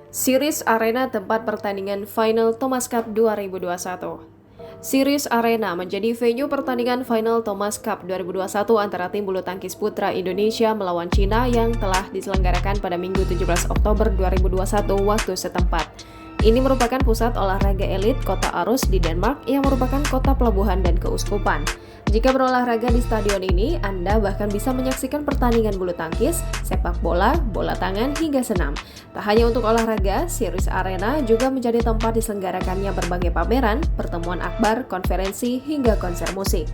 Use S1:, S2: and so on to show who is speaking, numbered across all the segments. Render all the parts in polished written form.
S1: Series Arena tempat pertandingan final Thomas Cup 2021. Series Arena menjadi venue pertandingan final Thomas Cup 2021 antara tim bulu tangkis putra Indonesia melawan Cina yang telah diselenggarakan pada Minggu 17 Oktober 2021 waktu setempat. Ini merupakan pusat olahraga elit kota Aarhus di Denmark yang merupakan kota pelabuhan dan keuskupan. Jika berolahraga di stadion ini, Anda bahkan bisa menyaksikan pertandingan bulu tangkis, sepak bola, bola tangan, hingga senam. Tak hanya untuk olahraga, Series Arena juga menjadi tempat diselenggarakannya berbagai pameran, pertemuan akbar, konferensi, hingga konser musik.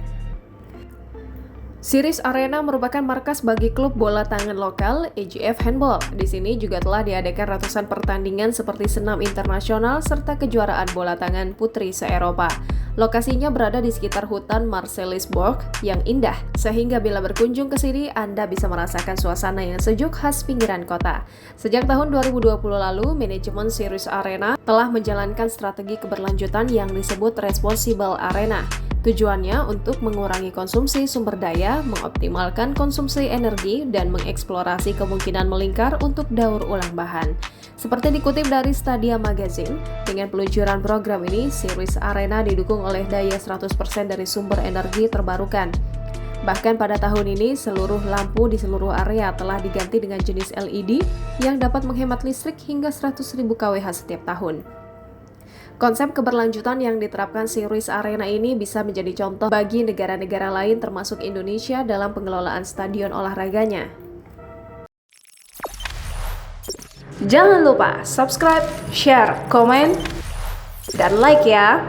S1: Series Arena merupakan markas bagi klub bola tangan lokal EGF Handball. Di sini juga telah diadakan ratusan pertandingan seperti senam internasional serta kejuaraan bola tangan putri se-Eropa. Lokasinya berada di sekitar hutan Marselisborg yang indah, sehingga bila berkunjung ke sini Anda bisa merasakan suasana yang sejuk khas pinggiran kota. Sejak tahun 2020 lalu, manajemen Series Arena telah menjalankan strategi keberlanjutan yang disebut Responsible Arena. Tujuannya untuk mengurangi konsumsi sumber daya, mengoptimalkan konsumsi energi, dan mengeksplorasi kemungkinan melingkar untuk daur ulang bahan. Seperti dikutip dari Stadia Magazine, dengan peluncuran program ini, Series Arena didukung oleh daya 100% dari sumber energi terbarukan. Bahkan pada tahun ini, seluruh lampu di seluruh area telah diganti dengan jenis LED yang dapat menghemat listrik hingga 100.000 kWh setiap tahun. Konsep keberlanjutan yang diterapkan Series Arena ini bisa menjadi contoh bagi negara-negara lain termasuk Indonesia dalam pengelolaan stadion olahraganya. Jangan lupa subscribe, share, komen, dan like ya!